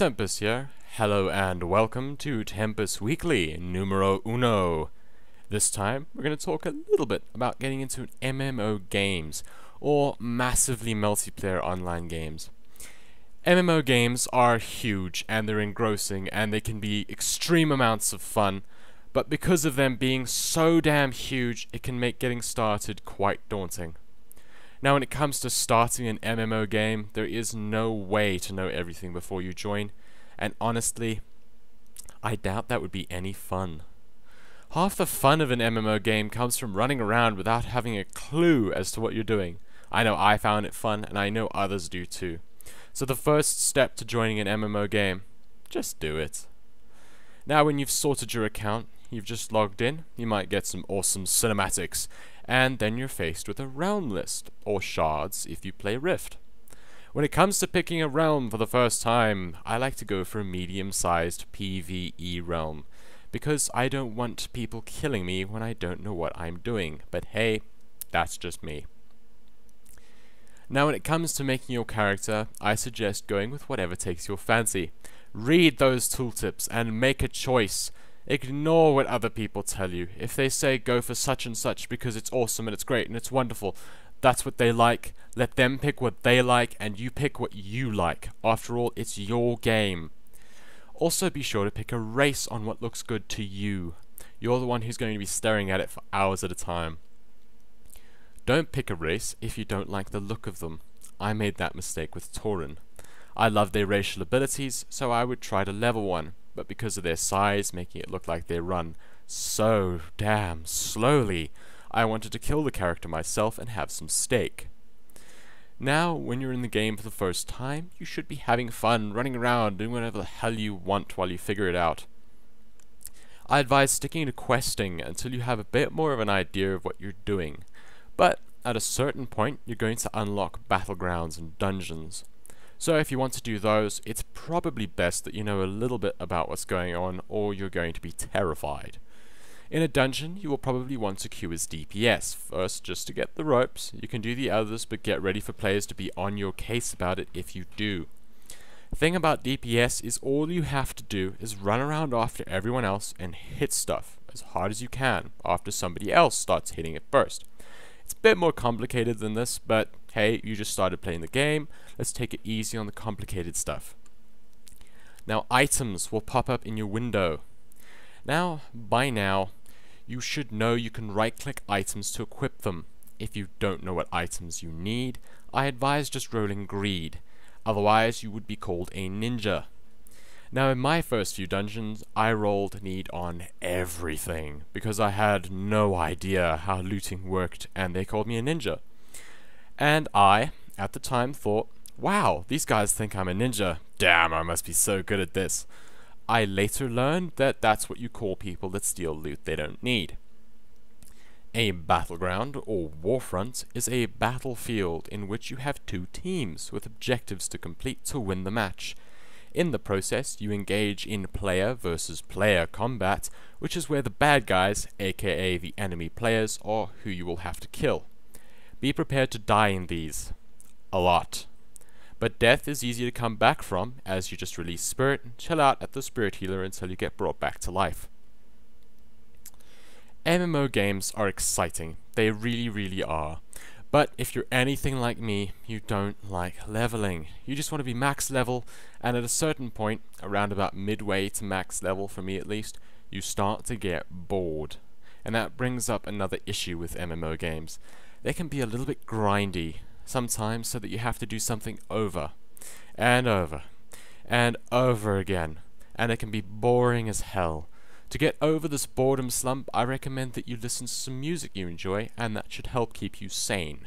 Tempus here. Hello and welcome to Tempus Weekly, numero uno. This time, we're going to talk a little bit about getting into MMO games, or massively multiplayer online games. MMO games are huge, and they're engrossing, and they can be extreme amounts of fun, but because of them being so damn huge, it can make getting started quite daunting. Now when it comes to starting an MMO game, there is no way to know everything before you join, and honestly, I doubt that would be any fun. Half the fun of an MMO game comes from running around without having a clue as to what you're doing. I know I found it fun, and I know others do too. So the first step to joining an MMO game, just do it. Now when you've sorted your account, you've just logged in, you might get some awesome cinematics, and then you're faced with a realm list, or shards if you play Rift. When it comes to picking a realm for the first time, I like to go for a medium-sized PvE realm, because I don't want people killing me when I don't know what I'm doing, but hey, that's just me. Now when it comes to making your character, I suggest going with whatever takes your fancy. Read those tooltips and make a choice. Ignore what other people tell you. If they say go for such and such because it's awesome and it's great and it's wonderful, that's what they like. Let them pick what they like and you pick what you like. After all, it's your game. Also be sure to pick a race on what looks good to you. You're the one who's going to be staring at it for hours at a time. Don't pick a race if you don't like the look of them. I made that mistake with Tauren. I love their racial abilities, so I would try to level one, but because of their size, making it look like they run so damn slowly, I wanted to kill the character myself and have some steak. Now, when you're in the game for the first time, you should be having fun, running around, doing whatever the hell you want while you figure it out. I advise sticking to questing until you have a bit more of an idea of what you're doing, but at a certain point, you're going to unlock battlegrounds and dungeons. So if you want to do those, it's probably best that you know a little bit about what's going on, or you're going to be terrified. In a dungeon, you will probably want to queue as DPS, first just to get the ropes. You can do the others, but get ready for players to be on your case about it if you do. The thing about DPS is all you have to do is run around after everyone else and hit stuff as hard as you can after somebody else starts hitting it first. It's a bit more complicated than this, but hey, you just started playing the game, let's take it easy on the complicated stuff. Now items will pop up in your window. By now, you should know you can right-click items to equip them. If you don't know what items you need, I advise just rolling greed, otherwise you would be called a ninja. Now in my first few dungeons, I rolled need on everything, because I had no idea how looting worked, and they called me a ninja. And I, at the time, thought, wow, these guys think I'm a ninja. Damn, I must be so good at this. I later learned that that's what you call people that steal loot they don't need. A battleground, or warfront, is a battlefield in which you have two teams with objectives to complete to win the match. In the process, you engage in player versus player combat, which is where the bad guys, aka the enemy players, are who you will have to kill. Be prepared to die in these. A lot. But death is easy to come back from, as you just release spirit and chill out at the spirit healer until you get brought back to life. MMO games are exciting. They really are. But if you're anything like me, you don't like leveling. You just want to be max level, and at a certain point, around about midway to max level, for me at least, you start to get bored. And that brings up another issue with MMO games. They can be a little bit grindy, sometimes so that you have to do something over, and over, and over again, and it can be boring as hell. To get over this boredom slump, I recommend that you listen to some music you enjoy, and that should help keep you sane.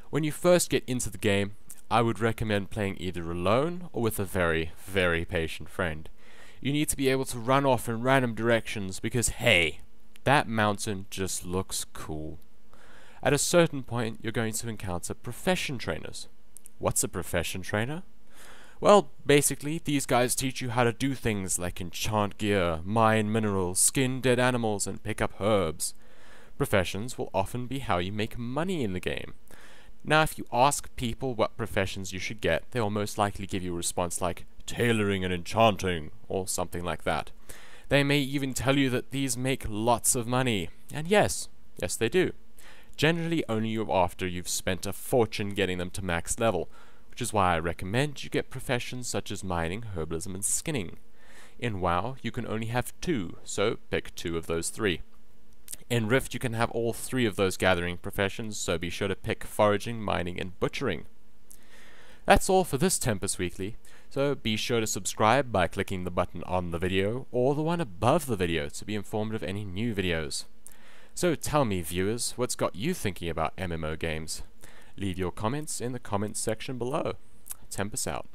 When you first get into the game, I would recommend playing either alone or with a very patient friend. You need to be able to run off in random directions because, hey, that mountain just looks cool. At a certain point, you're going to encounter profession trainers. What's a profession trainer? Well, basically, these guys teach you how to do things like enchant gear, mine minerals, skin dead animals, and pick up herbs. Professions will often be how you make money in the game. Now, if you ask people what professions you should get, they'll most likely give you a response like tailoring and enchanting, or something like that. They may even tell you that these make lots of money, and yes, they do. Generally only after you've spent a fortune getting them to max level, which is why I recommend you get professions such as mining, herbalism, and skinning. In WoW, you can only have 2, so pick 2 of those 3. In Rift, you can have all 3 of those gathering professions, so be sure to pick foraging, mining, and butchering. That's all for this Tempus Weekly, so be sure to subscribe by clicking the button on the video, or the one above the video to be informed of any new videos. So tell me, viewers, what's got you thinking about MMO games? Leave your comments in the comments section below. Tempus out.